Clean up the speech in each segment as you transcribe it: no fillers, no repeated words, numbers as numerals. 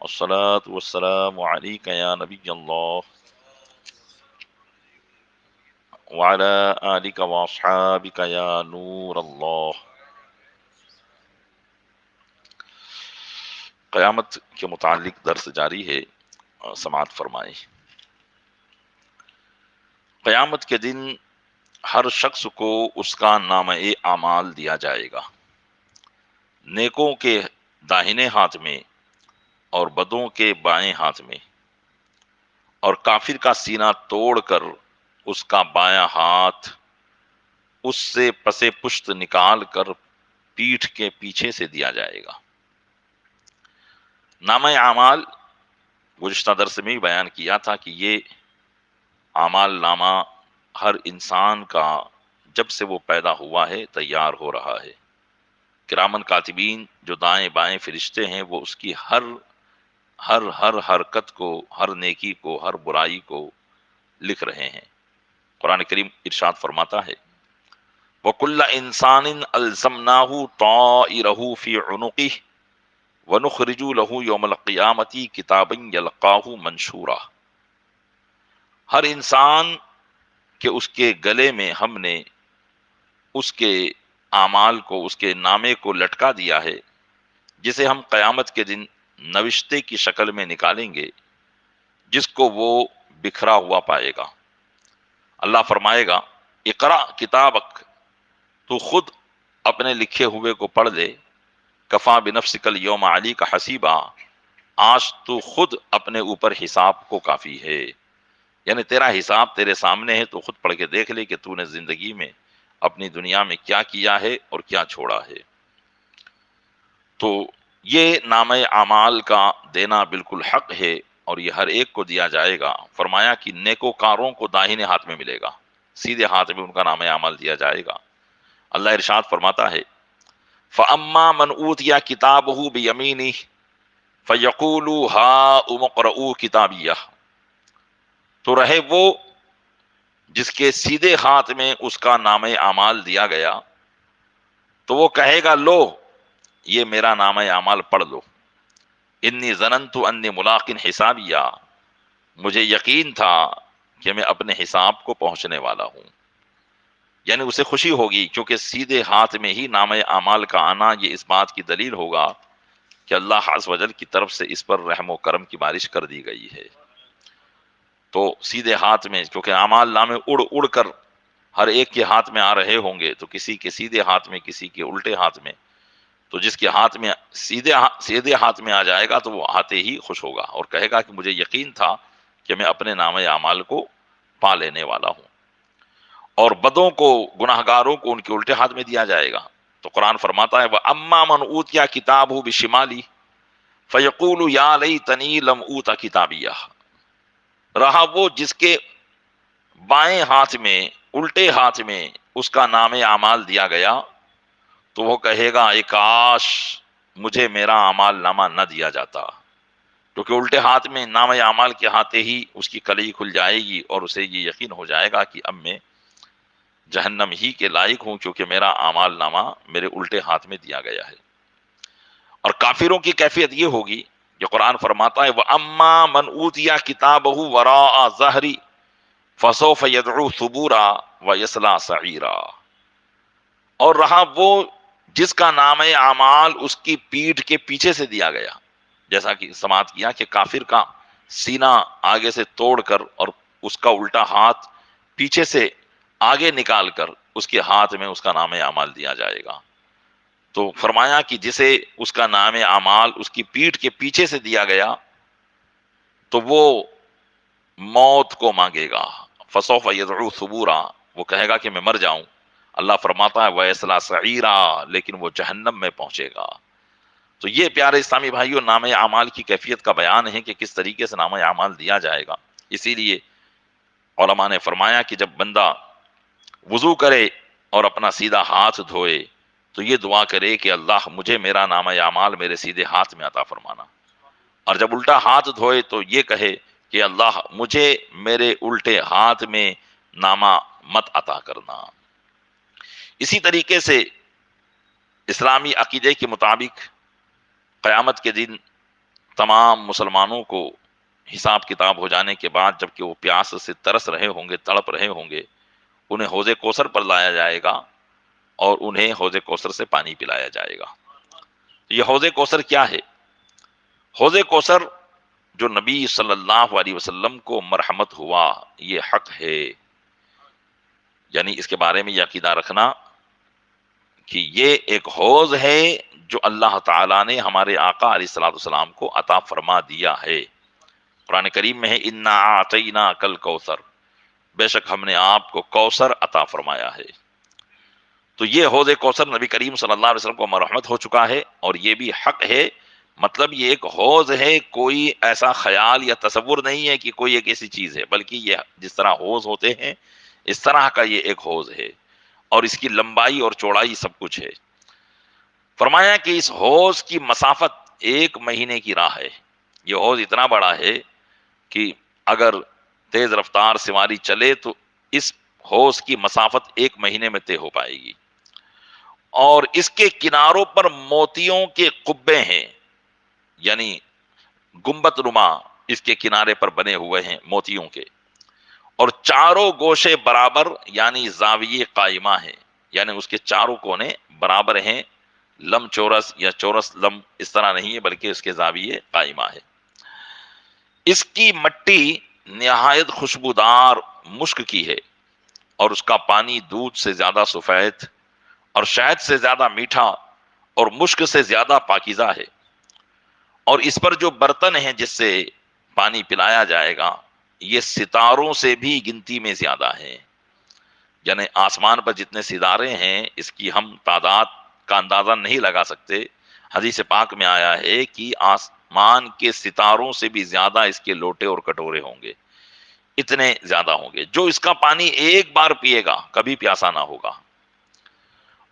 والصلاة والسلام عليك يا نبي الله وعلى آلك وأصحابك يا نور الله۔ قیامت کے متعلق درس جاری ہے، سماعت فرمائیں۔ قیامت کے دن ہر شخص کو اس کا نامہ اعمال دیا جائے گا، نیکوں کے داہنے ہاتھ میں اور بدوں کے بائیں ہاتھ میں، اور کافر کا سینہ توڑ کر اس کا بایاں ہاتھ اس سے پسے پشت نکال کر پیٹھ کے پیچھے سے دیا جائے گا۔ نامہ اعمال گزشتہ درس میں بھی بیان کیا تھا کہ یہ اعمال نامہ ہر انسان کا جب سے وہ پیدا ہوا ہے تیار ہو رہا ہے۔ کرامن کاتبین جو دائیں بائیں فرشتے ہیں وہ اس کی ہر ہر ہر حرکت کو، ہر نیکی کو، ہر برائی کو لکھ رہے ہیں۔ قرآن کریم ارشاد فرماتا ہے وَكُلَّ إِنسَانٍ أَلْزَمْنَاهُ طَائِرَهُ فِي عُنُقِهِ وَنُخْرِجُ لَهُ يَوْمَ الْقِيَامَةِ كِتَابًا يَلْقَاهُ مَنشُورًا، ہر انسان کے اس کے گلے میں ہم نے اس کے اعمال کو، اس کے نامے کو لٹکا دیا ہے، جسے ہم قیامت کے دن نوشتے کی شکل میں نکالیں گے، جس کو وہ بکھرا ہوا پائے گا۔ اللہ فرمائے گا اقرا کتابک، تو خود اپنے لکھے ہوئے کو پڑھ لے، کفا بنفسک الیوم علیک حسیبا، آج تو خود اپنے اوپر حساب کو کافی ہے، یعنی تیرا حساب تیرے سامنے ہے، تو خود پڑھ کے دیکھ لے کہ تو نے زندگی میں اپنی دنیا میں کیا کیا ہے اور کیا چھوڑا ہے۔ تو یہ نامہ اعمال کا دینا بالکل حق ہے، اور یہ ہر ایک کو دیا جائے گا۔ فرمایا کہ نیکوکاروں کو داہنے ہاتھ میں ملے گا، سیدھے ہاتھ میں ان کا نامہ اعمال دیا جائے گا۔ اللہ ارشاد فرماتا ہے فَأَمَّا مَنْ أُوتِيَ كِتَابَهُ بِيَمِينِهِ فَيَقُولُ هَاؤُمُ اقْرَءُوا كِتَابِيَهْ، تو رہے وہ جس کے سیدھے ہاتھ میں اس کا نامہ اعمال دیا گیا، تو وہ کہے گا لو یہ میرا نامہ اعمال پڑھ لو، انی ظننت انی ملاق حسابیہ، مجھے یقین تھا کہ میں اپنے حساب کو پہنچنے والا ہوں۔ یعنی اسے خوشی ہوگی، کیونکہ سیدھے ہاتھ میں ہی نامہ اعمال کا آنا یہ اس بات کی دلیل ہوگا کہ اللہ عز و جل کی طرف سے اس پر رحم و کرم کی بارش کر دی گئی ہے۔ تو سیدھے ہاتھ میں، کیونکہ اعمال نامے اڑ اڑ کر ہر ایک کے ہاتھ میں آ رہے ہوں گے، تو کسی کے سیدھے ہاتھ میں، کسی کے الٹے ہاتھ میں، تو جس کے ہاتھ میں سیدھے ہاتھ میں آ جائے گا تو وہ آتے ہی خوش ہوگا اور کہے گا کہ مجھے یقین تھا کہ میں اپنے نامہ اعمال کو پا لینے والا ہوں۔ اور بدوں کو، گناہگاروں کو ان کے الٹے ہاتھ میں دیا جائے گا۔ تو قرآن فرماتا ہے وَأَمَّا مَنْ أُوتِيَ كِتَابَهُ بِشِمَالِهِ فَيَقُولُ يَا لَيْتَنِي لَمْ أُوتَ كِتَابِيَهْ، رہا وہ جس کے بائیں ہاتھ میں، الٹے ہاتھ میں اس کا نام اعمال دیا گیا، تو وہ کہے گا اے کاش مجھے میرا اعمال نامہ نہ دیا جاتا، کیونکہ الٹے ہاتھ میں نام اعمال کے ہاتھے ہی اس کی کلئی کھل جائے گی اور اسے یہ یقین ہو جائے گا کہ اب میں جہنم ہی کے لائق ہوں، کیونکہ میرا اعمال نامہ میرے الٹے ہاتھ میں دیا گیا ہے۔ اور کافروں کی کیفیت یہ ہوگی کہ قرآن فرماتا ہے وَأَمَّا مَنْ أُوتِيَ كِتَابَهُ وَرَاءَ ظَهْرِهِ فَسَوْفَ يَدْعُو ثُبُورًا وَيَصْلَىٰ سَعِيرًا، اور رہا وہ جس کا نام اعمال اس کی پیٹھ کے پیچھے سے دیا گیا، جیسا کہ سماعت کیا کہ کافر کا سینہ آگے سے توڑ کر اور اس کا الٹا ہاتھ پیچھے سے آگے نکال کر اس کے ہاتھ میں اس کا نام اعمال دیا جائے گا۔ تو فرمایا کہ جسے اس کا نام اعمال اس کی پیٹھ کے پیچھے سے دیا گیا تو وہ موت کو مانگے گا، فسوف یدعو ثبورا، وہ کہے گا کہ میں مر جاؤں۔ اللہ فرماتا ہے وَيَصْلَىٰ سَعِيرًا، لیکن وہ جہنم میں پہنچے گا۔ تو یہ پیارے اسلامی بھائیوں نام اعمال کی کیفیت کا بیان ہے کہ کس طریقے سے نام اعمال دیا جائے گا۔ اسی لیے علماء نے فرمایا کہ جب بندہ وضو کرے اور اپنا سیدھا ہاتھ دھوئے تو یہ دعا کرے کہ اللہ مجھے میرا نام اعمال میرے سیدھے ہاتھ میں عطا فرمانا، اور جب الٹا ہاتھ دھوئے تو یہ کہے کہ اللہ مجھے میرے الٹے ہاتھ میں نامہ مت عطا کرنا۔ اسی طریقے سے اسلامی عقیدے کے مطابق قیامت کے دن تمام مسلمانوں کو حساب کتاب ہو جانے کے بعد جبکہ وہ پیاس سے ترس رہے ہوں گے، تڑپ رہے ہوں گے، انہیں حوض کوثر پر لایا جائے گا اور انہیں حوض کوثر سے پانی پلایا جائے گا۔ یہ حوض کوثر کیا ہے؟ حوض کوثر جو نبی صلی اللہ علیہ وسلم کو مرحمت ہوا، یہ حق ہے، یعنی اس کے بارے میں یہ عقیدہ رکھنا کہ یہ ایک حوض ہے جو اللہ تعالیٰ نے ہمارے آقا علیہ الصلوۃ والسلام کو عطا فرما دیا ہے۔ قرآن کریم میں ہے انا اعطیناک الکوثر، بے شک ہم نے آپ کو کوثر عطا فرمایا ہے۔ تو یہ حوض کوثر نبی کریم صلی اللہ علیہ وسلم کو مرحمت ہو چکا ہے، اور یہ بھی حق ہے، مطلب یہ ایک حوض ہے، کوئی ایسا خیال یا تصور نہیں ہے کہ کوئی ایک ایسی چیز ہے، بلکہ یہ جس طرح حوض ہوتے ہیں اس طرح کا یہ ایک حوض ہے، اور اس کی لمبائی اور چوڑائی سب کچھ ہے۔ فرمایا کہ اس حوض کی مسافت 1 مہینے کی راہ ہے۔ یہ حوض اتنا بڑا ہے کہ اگر تیز رفتار سواری چلے تو اس حوض کی مسافت 1 مہینے میں طے ہو پائے گی، اور اس کے کناروں پر موتیوں کے قبے ہیں، یعنی گنبد نما اس کے کنارے پر بنے ہوئے ہیں موتیوں کے، اور چاروں گوشے برابر یعنی زاویے قائمہ ہیں، یعنی اس کے چاروں کونے برابر ہیں، لم چورس یا چورس لم اس طرح نہیں ہے، بلکہ اس کے زاویے قائمہ ہے۔ اس کی مٹی نہایت خوشبودار مشک کی ہے، اور اس کا پانی دودھ سے زیادہ سفید اور شہد سے زیادہ میٹھا اور مشک سے زیادہ پاکیزہ ہے، اور اس پر جو برتن ہیں جس سے پانی پلایا جائے گا یہ ستاروں سے بھی گنتی میں زیادہ ہیں، یعنی آسمان پر جتنے ستارے ہیں اس کی ہم تعداد کا اندازہ نہیں لگا سکتے۔ حدیث پاک میں آیا ہے کہ آسمان کے ستاروں سے بھی زیادہ اس کے لوٹے اور کٹورے ہوں گے، اتنے زیادہ ہوں گے۔ جو اس کا پانی ایک بار پیے گا کبھی پیاسا نہ ہوگا،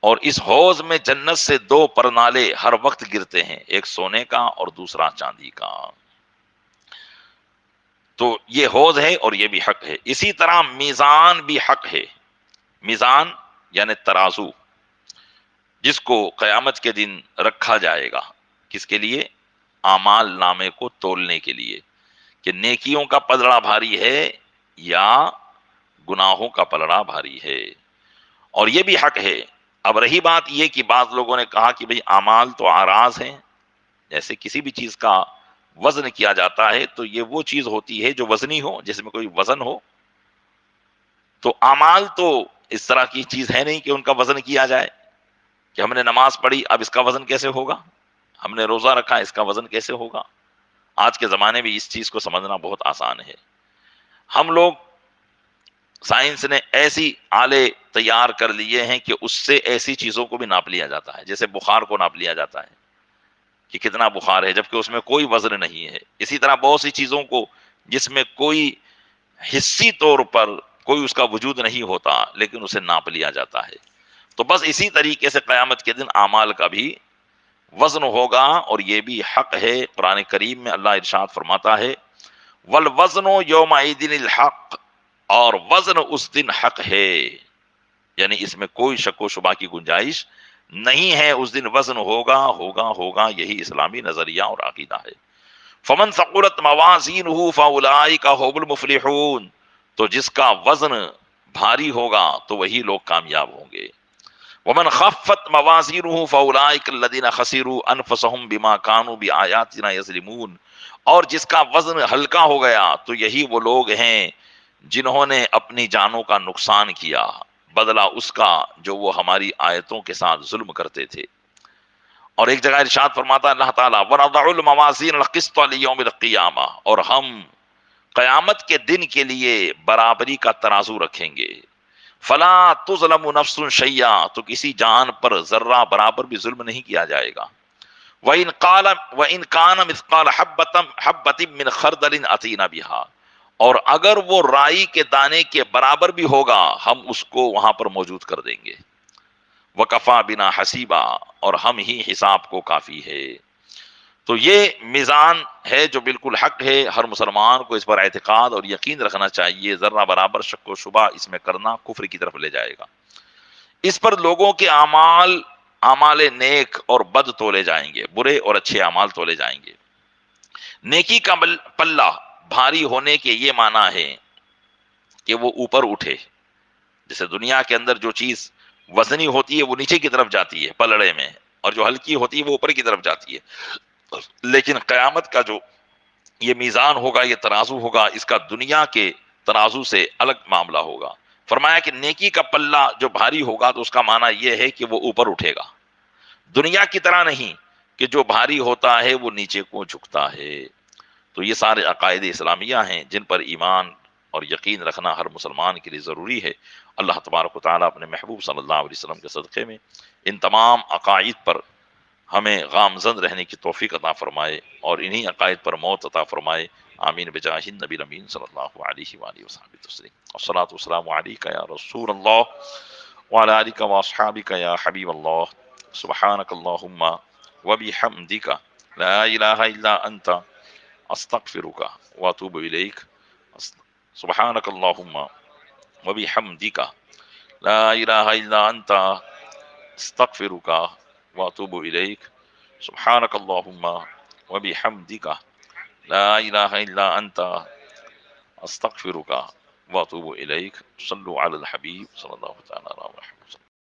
اور اس حوض میں جنت سے 2 پرنالے ہر وقت گرتے ہیں، ایک سونے کا اور دوسرا چاندی کا۔ تو یہ حوض ہے اور یہ بھی حق ہے۔ اسی طرح میزان بھی حق ہے۔ میزان یعنی ترازو، جس کو قیامت کے دن رکھا جائے گا، کس کے لیے؟ اعمال نامے کو تولنے کے لیے، کہ نیکیوں کا پلڑا بھاری ہے یا گناہوں کا پلڑا بھاری ہے، اور یہ بھی حق ہے۔ اب رہی بات یہ کہ بعض لوگوں نے کہا کہ بھئی اعمال تو اعراض ہیں، جیسے کسی بھی چیز کا وزن کیا جاتا ہے تو یہ وہ چیز ہوتی ہے جو وزنی ہو، جس میں کوئی وزن ہو، تو اعمال تو اس طرح کی چیز ہے نہیں کہ ان کا وزن کیا جائے، کہ ہم نے نماز پڑھی اب اس کا وزن کیسے ہوگا، ہم نے روزہ رکھا اس کا وزن کیسے ہوگا۔ آج کے زمانے میں اس چیز کو سمجھنا بہت آسان ہے۔ ہم لوگ سائنس نے ایسی آلے تیار کر لیے ہیں کہ اس سے ایسی چیزوں کو بھی ناپ لیا جاتا ہے، جیسے بخار کو ناپ لیا جاتا ہے کہ کتنا بخار ہے، جبکہ اس میں کوئی وزن نہیں ہے۔ اسی طرح بہت سی چیزوں کو جس میں کوئی حصی طور پر کوئی اس کا وجود نہیں ہوتا لیکن اسے ناپ لیا جاتا ہے۔ تو بس اسی طریقے سے قیامت کے دن اعمال کا بھی وزن ہوگا، اور یہ بھی حق ہے۔ قرآن کریم میں اللہ ارشاد فرماتا ہے والوزن یومئذ الحق، اور وزن اس دن حق ہے، یعنی اس میں کوئی شک و شبہ کی گنجائش نہیں ہے، اس دن وزن ہوگا ہوگا ہوگا، یہی اسلامی نظریہ اور عقیدہ ہے۔ فمن ثقلت موازینہ فاولئک هم المفلحون، تو جس کا وزن بھاری ہوگا تو وہی لوگ کامیاب ہوں گے۔ ومن خفت موازینہ فاولئک الذین خسروا انفسهم بما كانوا بآیاتنا یظلمون، اور جس کا وزن ہلکا ہو گیا تو یہی وہ لوگ ہیں جنہوں نے اپنی جانوں کا نقصان کیا، بدلہ اس کا جو وہ ہماری آیتوں کے ساتھ ظلم کرتے تھے۔ اور ایک جگہ ارشاد فرماتا اللہ تعالیٰ وَنَضَعُ الْمَوَازِينَ الْقِسْطَ لِيَوْمِ الْقِيَامَةِ، اور ہم قیامت کے دن کے لیے برابری کا ترازو رکھیں گے۔ فَلَا تُظْلَمُ نَفْسٌ شَيْئًا، تو کسی جان پر ذرہ برابر بھی ظلم نہیں کیا جائے گا۔ وَإِنْ كَانَ مِثْقَالَ حَبَّةٍ مِّنْ خَرْدَلٍ أَتَيْنَا بِهَا، اور اگر وہ رائی کے دانے کے برابر بھی ہوگا ہم اس کو وہاں پر موجود کر دیں گے۔ وَكَفَى بِنَا حَسِيبًا، اور ہم ہی حساب کو کافی ہے۔ تو یہ میزان ہے جو بالکل حق ہے، ہر مسلمان کو اس پر اعتقاد اور یقین رکھنا چاہیے، ذرہ برابر شک و شبہ اس میں کرنا کفر کی طرف لے جائے گا۔ اس پر لوگوں کے اعمال نیک اور بد تولے جائیں گے، برے اور اچھے اعمال تولے جائیں گے۔ نیکی کا پلہ بھاری ہونے کے یہ معنی ہے کہ وہ اوپر اٹھے. جیسے دنیا کے اندر جو چیز وزنی ہوتی ہے وہ نیچے کی طرف جاتی ہے پلڑے میں، اور جو ہلکی ہوتی ہے وہ اوپر کی طرف جاتی ہے. لیکن قیامت کا جو یہ میزان ہوگا، یہ ترازو ہوگا، اس کا دنیا کے ترازو سے الگ معاملہ ہوگا. فرمایا کہ نیکی کا پلہ جو بھاری ہوگا تو اس کا معنی یہ ہے کہ وہ اوپر اٹھے گا، دنیا کی طرح نہیں کہ جو بھاری ہوتا ہے وہ نیچے کو جھکتا ہے. تو یہ سارے عقائد اسلامیہ ہیں جن پر ایمان اور یقین رکھنا ہر مسلمان کے لیے ضروری ہے. اللہ تبارک و تعالیٰ اپنے محبوب صلی اللہ علیہ وسلم کے صدقے میں ان تمام عقائد پر ہمیں گامزن رہنے کی توفیق عطا فرمائے اور انہی عقائد پر موت عطا فرمائے. آمین بجاہ النبی الامین صلی اللہ علیہ وآلہ وصحبہ وسلم. والصلاة والسلام علیک یا رسول اللہ وعلی آلک واصحابک یا حبیب اللہ. سبحانک اللہم وبحمدک لا الہ الا انت استغفرک واتوب الیک. سبحانک اللہم وبحمدک لا الہ الا انت استغفرک واتوب الیک. سبحانک اللہم وبحمدک لا الہ الا انت استغفرک واتوب الیک. صلوا علی الحبیب صلی اللہ تعالی علیہ وسلم.